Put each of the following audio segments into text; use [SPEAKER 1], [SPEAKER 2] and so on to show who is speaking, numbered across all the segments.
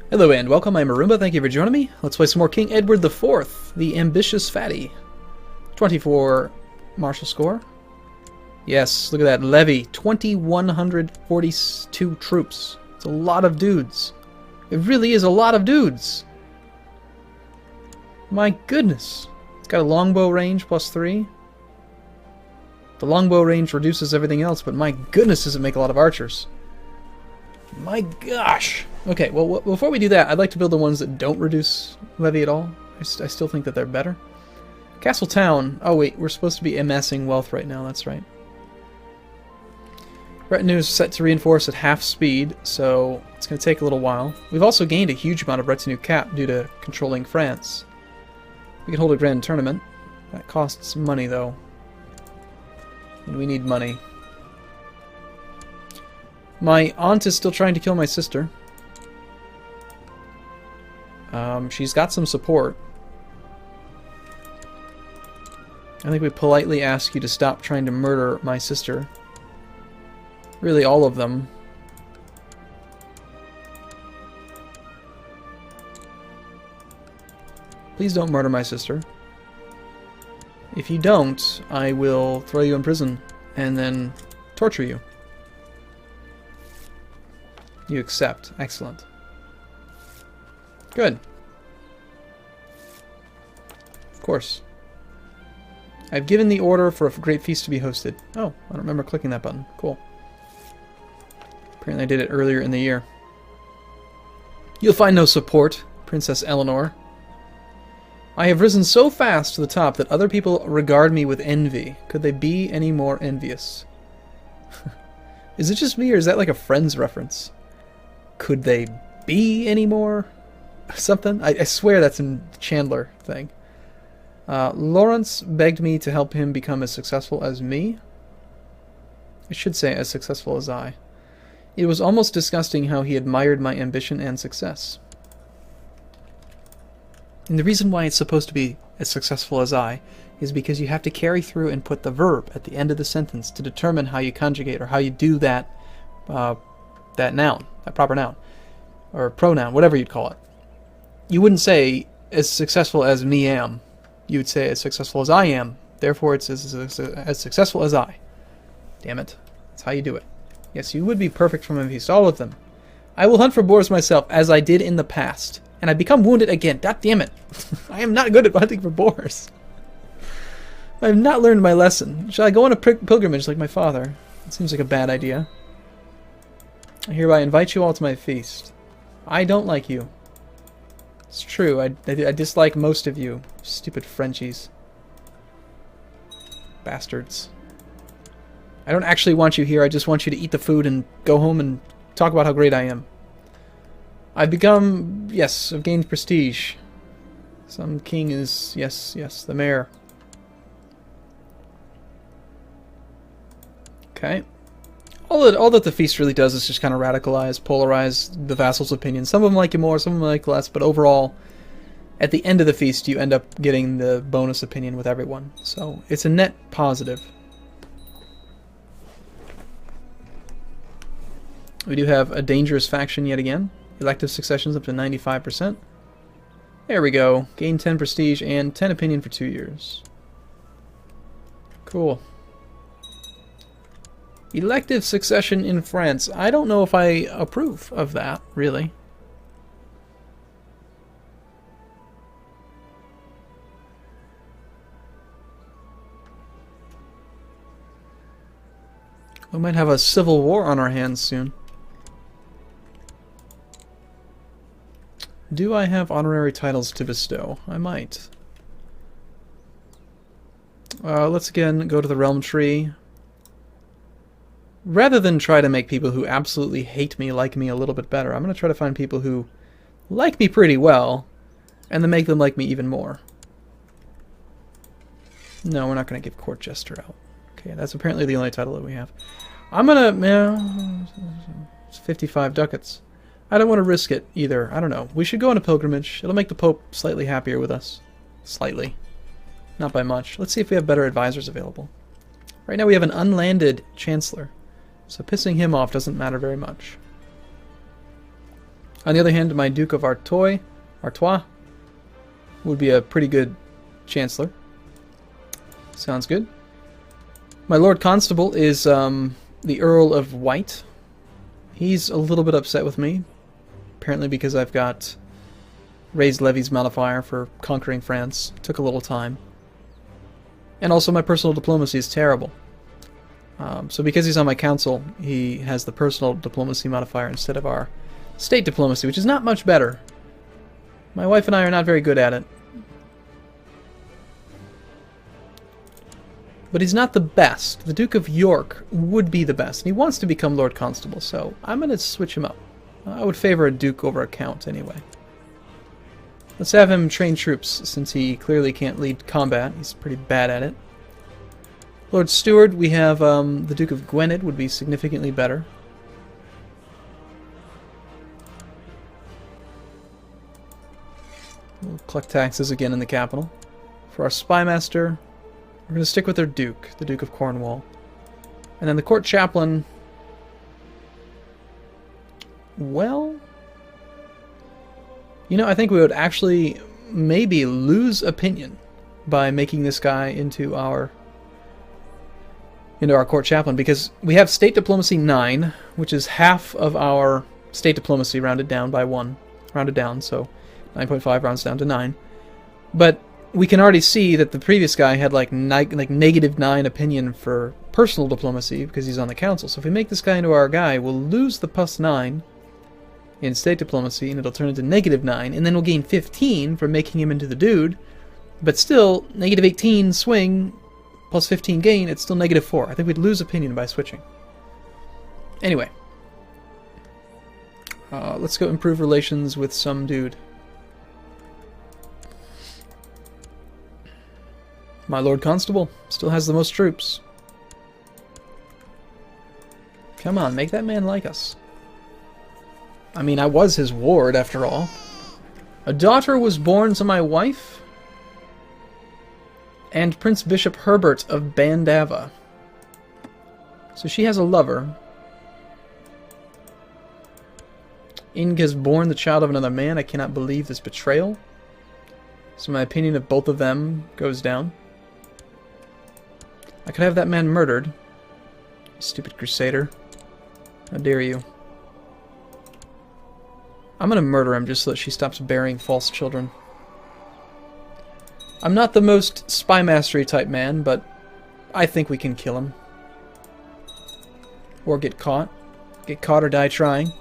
[SPEAKER 1] Hello and welcome, I'm Arumba, thank you for joining me. Let's play some more King Edward IV, the Ambitious Fatty. 24 martial score. Yes, look at that, levy, 2,142 troops. It's a lot of dudes. It really is a lot of dudes. My goodness. It's got a longbow range, +3. The longbow range reduces everything else, but my goodness does it make a lot of archers. My gosh. Okay, well, before we do that, I'd like to build the ones that don't reduce levy at all. I still think that they're better. Castle Town. Oh wait, we're supposed to be amassing wealth right now, that's right. Retinue is set to reinforce at half speed, so it's going to take a little while. We've also gained a huge amount of retinue cap due to controlling France. We can hold a grand tournament. That costs money, though. And we need money. My aunt is still trying to kill my sister. She's got some support. I think we politely ask you to stop trying to murder my sister. Really, all of them. Please don't murder my sister. If you don't, I will throw you in prison and then torture you. You accept. Excellent. Good. Of course. I've given the order for a great feast to be hosted. Oh, I don't remember clicking that button. Cool. Apparently I did it earlier in the year. You'll find no support, Princess Eleanor. I have risen so fast to the top that other people regard me with envy. Could they be any more envious? Is it just me, or is that like a Friends reference? Could they be any more something? I swear that's a Chandler thing. Lawrence begged me to help him become as successful as me. I should say as successful as I. It was almost disgusting how he admired my ambition and success. And the reason why it's supposed to be as successful as I is because you have to carry through and put the verb at the end of the sentence to determine how you conjugate or how you do that that noun, that proper noun, or pronoun, whatever you'd call it. You wouldn't say as successful as me am. You would say as successful as I am. Therefore, it's as successful as I. Damn it. That's how you do it. Yes, you would be perfect from a feast, all of them. I will hunt for boars myself, as I did in the past. And I become wounded again. God damn it. I am not good at hunting for boars. I have not learned my lesson. Shall I go on a pilgrimage like my father? It seems like a bad idea. I hereby invite you all to my feast. I don't like you. It's true. I dislike most of you. Stupid Frenchies. Bastards. I don't actually want you here. I just want you to eat the food and go home and talk about how great I am. I've become... Yes, I've gained prestige. Some king is... Yes, the mayor. Okay. All that the feast really does is just kind of radicalize, polarize the vassal's opinion. Some of them like you more, some of them like less, but overall, at the end of the feast, you end up getting the bonus opinion with everyone. So, it's a net positive. We do have a dangerous faction yet again. Elective Succession's up to 95%. There we go. Gain 10 prestige and 10 opinion for 2 years. Cool. Elective Succession in France. I don't know if I approve of that, really. We might have a civil war on our hands soon. Do I have honorary titles to bestow? I might. Let's again go to the Realm Tree. Rather than try to make people who absolutely hate me like me a little bit better, I'm going to try to find people who like me pretty well, and then make them like me even more. No, we're not going to give Court Jester out. Okay, that's apparently the only title that we have. I'm going to... it's 55 ducats. I don't want to risk it either. I don't know. We should go on a pilgrimage. It'll make the Pope slightly happier with us. Slightly. Not by much. Let's see if we have better advisors available. Right now we have an unlanded Chancellor. So pissing him off doesn't matter very much. On the other hand, my Duke of Artois would be a pretty good Chancellor. Sounds good. My Lord Constable is the Earl of White. He's a little bit upset with me, apparently because I've got raised levies modifier for conquering France. Took a little time. And also my personal diplomacy is terrible. So because he's on my council, he has the personal diplomacy modifier instead of our state diplomacy, which is not much better. My wife and I are not very good at it. But he's not the best. The Duke of York would be the best. And he wants to become Lord Constable, so I'm going to switch him up. I would favor a Duke over a Count anyway. Let's have him train troops, since he clearly can't lead combat. He's pretty bad at it. Lord Steward, we have the Duke of Gwynedd would be significantly better. We'll collect taxes again in the capital. For our Spymaster, we're going to stick with our Duke, the Duke of Cornwall. And then the Court Chaplain, well, you know, I think we would actually maybe lose opinion by making this guy into our Court Chaplain, because we have State Diplomacy 9, which is half of our State Diplomacy rounded down by 1. Rounded down, so 9.5 rounds down to 9. But we can already see that the previous guy had like -9 opinion for personal diplomacy because he's on the council. So if we make this guy into our guy, we'll lose the +9 in State Diplomacy, and it'll turn into -9, and then we'll gain 15 for making him into the dude. But still, -18 swing plus 15 gain, it's still -4. I think we'd lose opinion by switching. Anyway. Let's go improve relations with some dude. My Lord Constable still has the most troops. Come on, make that man like us. I mean, I was his ward, after all. A daughter was born to my wife and Prince Bishop Herbert of Bandava. So she has a lover. Ing has borne the child of another man. I cannot believe this betrayal. So my opinion of both of them goes down. I could have that man murdered. You stupid Crusader. How dare you. I'm gonna murder him just so that she stops bearing false children. I'm not the most spy mastery type man, but I think we can kill him. Or get caught. Get caught or die trying.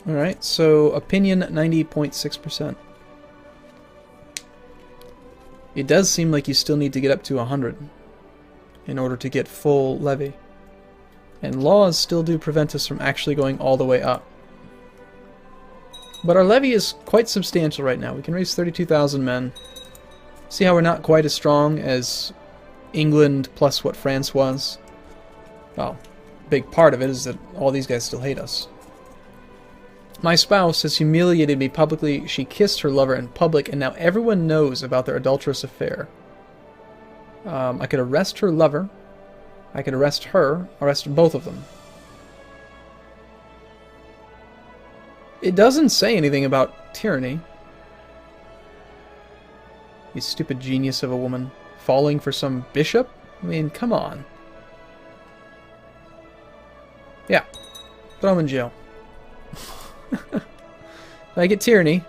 [SPEAKER 1] Alright, so opinion 90.6%. It does seem like you still need to get up to 100 in order to get full levy. And laws still do prevent us from actually going all the way up. But our levy is quite substantial right now. We can raise 32,000 men. See how we're not quite as strong as England plus what France was? Well, a big part of it is that all these guys still hate us. My spouse has humiliated me publicly. She kissed her lover in public, and now everyone knows about their adulterous affair. I could arrest her lover. I could arrest her. Arrest both of them. It doesn't say anything about tyranny. You stupid genius of a woman. Falling for some bishop? I mean, come on. Yeah. Throw him in jail. Did I get tyranny?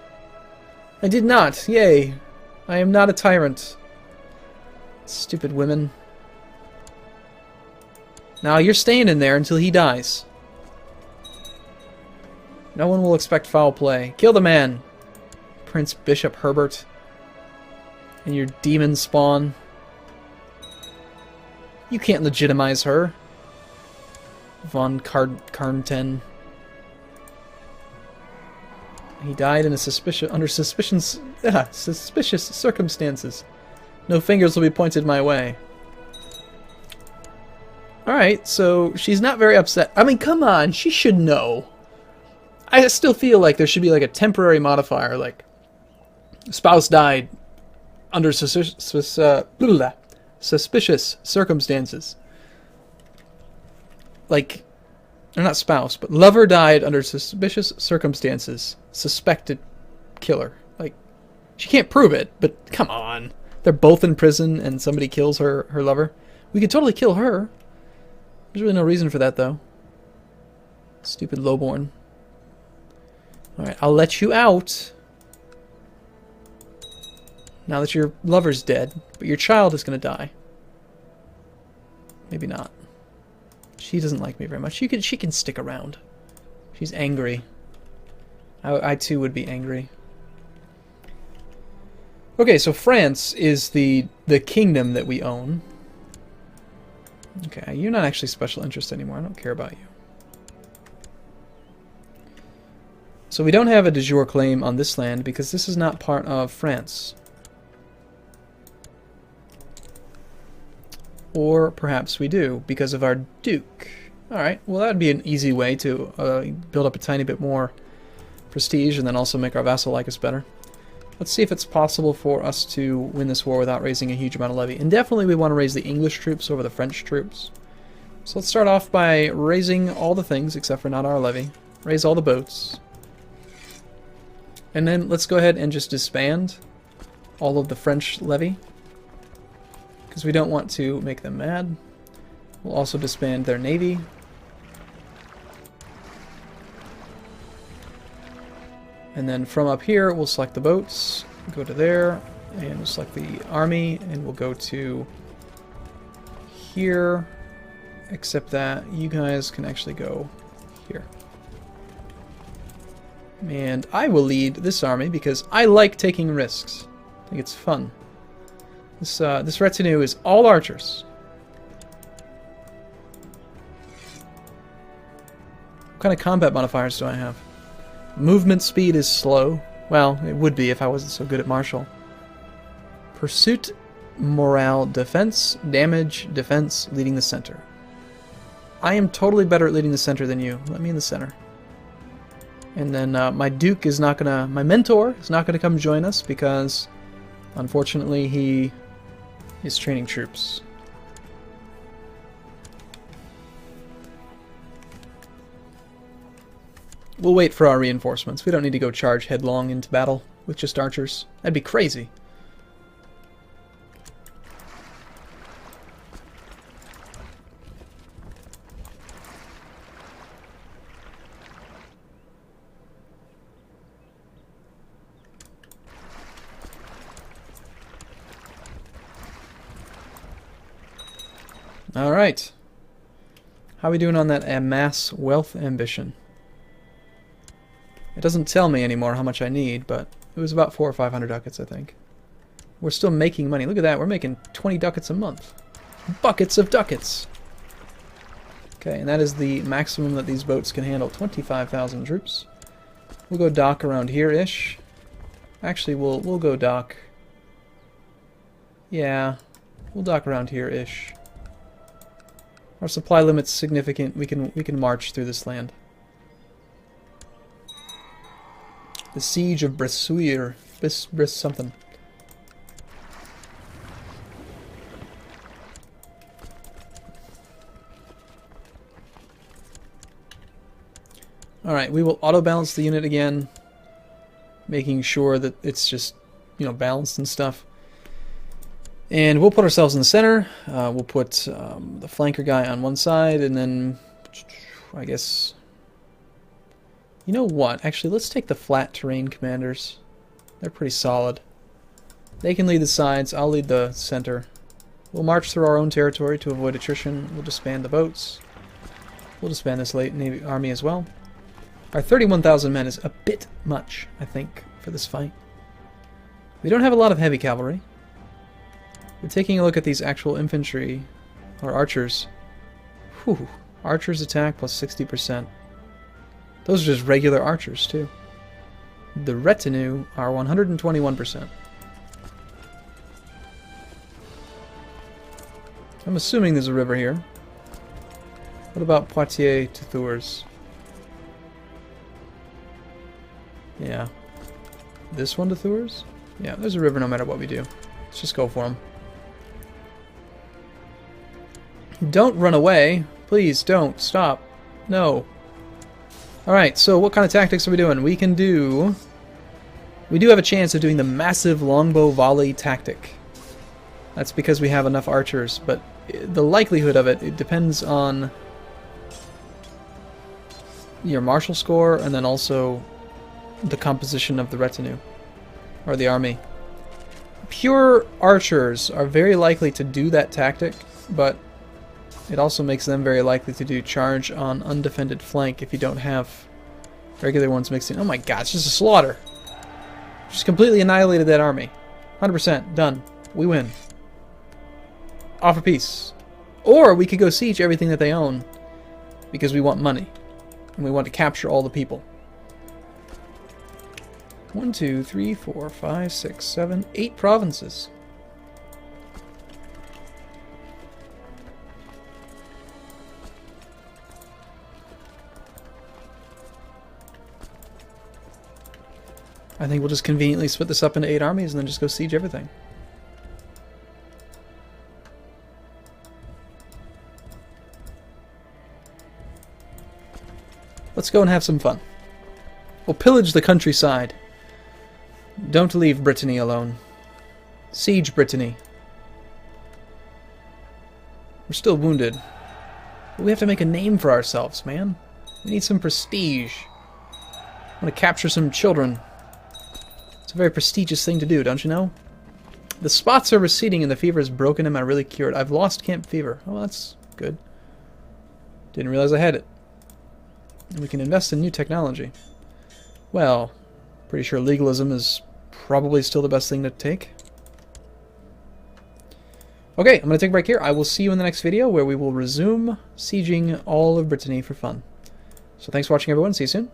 [SPEAKER 1] I did not. Yay. I am not a tyrant. Stupid women. Now you're staying in there until he dies. No one will expect foul play. Kill the man, Prince Bishop Herbert. And your demon spawn. You can't legitimize her. Von Karnten. He died in a under suspicious circumstances. No fingers will be pointed my way. Alright, so she's not very upset. I mean, come on, she should know. I still feel like there should be like a temporary modifier, like spouse died under suspicious circumstances. Like, or not spouse, but lover died under suspicious circumstances. Suspected killer. Like, she can't prove it, but come on. They're both in prison and somebody kills her lover. We could totally kill her. There's really no reason for that, though. Stupid lowborn. Alright, I'll let you out. Now that your lover's dead, but your child is going to die. Maybe not. She doesn't like me very much. She can stick around. She's angry. I too would be angry. Okay, so France is the kingdom that we own. Okay, you're not actually special interest anymore. I don't care about you. So we don't have a de jure claim on this land because this is not part of France. Or perhaps we do because of our duke. Alright, well that would be an easy way to build up a tiny bit more prestige and then also make our vassal like us better. Let's see if it's possible for us to win this war without raising a huge amount of levy. And definitely we want to raise the English troops over the French troops. So let's start off by raising all the things except for not our levy. Raise all the boats. And then let's go ahead and just disband all of the French levy, because we don't want to make them mad. We'll also disband their navy. And then from up here, we'll select the boats, go to there, and we'll select the army, and we'll go to here, except that you guys can actually go here. And I will lead this army because I like taking risks. I think it's fun. This retinue is all archers. What kind of combat modifiers do I have? Movement speed is slow. Well, it would be if I wasn't so good at martial. Pursuit, morale, defense, damage, defense, leading the center. I am totally better at leading the center than you. Let me in the center. And then my duke is not gonna... My mentor is not gonna come join us because, unfortunately, he is training troops. We'll wait for our reinforcements. We don't need to go charge headlong into battle with just archers. That'd be crazy. Alright. How are we doing on that amass wealth ambition? It doesn't tell me anymore how much I need, but it was about 400 or 500 ducats, I think. We're still making money. Look at that. We're making 20 ducats a month. Buckets of ducats. Okay, and that is the maximum that these boats can handle. 25,000 troops. We'll go dock around here-ish. Actually, we'll go dock. Yeah, we'll dock around here-ish. Our supply limit's significant. We can march through this land. The siege of Bressuire. Bris something. Alright, we will auto-balance the unit again, making sure that it's just, you know, balanced and stuff. And we'll put ourselves in the center. We'll put the flanker guy on one side, and then, I guess... You know what? Actually, let's take the flat terrain commanders. They're pretty solid. They can lead the sides. I'll lead the center. We'll march through our own territory to avoid attrition. We'll disband the boats. We'll disband this late Navy army as well. Our 31,000 men is a bit much, I think, for this fight. We don't have a lot of heavy cavalry. We're taking a look at these actual infantry, or archers. Whew. Archers attack plus 60%. Those are just regular archers, too. The retinue are 121%. I'm assuming there's a river here. What about Poitiers to Tours? Yeah. This one to Tours? Yeah, there's a river no matter what we do. Let's just go for them. Don't run away. Please don't. Stop. No. Alright, so what kind of tactics are we doing? We do have a chance of doing the massive longbow volley tactic. That's because we have enough archers, but the likelihood of it depends on your martial score and then also the composition of the retinue, or the army. Pure archers are very likely to do that tactic, but it also makes them very likely to do charge on undefended flank if you don't have regular ones mixed in. Oh my god, it's just a slaughter! Just completely annihilated that army. 100%. Done. We win. Offer peace. Or we could go siege everything that they own because we want money. And we want to capture all the people. 1, 2, 3, 4, 5, 6, 7, 8 provinces. I think we'll just conveniently split this up into 8 armies and then just go siege everything. Let's go and have some fun. We'll pillage the countryside. Don't leave Brittany alone. Siege Brittany. We're still wounded. But we have to make a name for ourselves, man. We need some prestige. I want to capture some children. It's a very prestigious thing to do, don't you know? The spots are receding and the fever is broken. Am I really cured? I've lost camp fever. Oh, that's good. Didn't realize I had it. And we can invest in new technology. Well, pretty sure legalism is probably still the best thing to take. Okay, I'm going to take a break here. I will see you in the next video where we will resume sieging all of Brittany for fun. So thanks for watching, everyone. See you soon.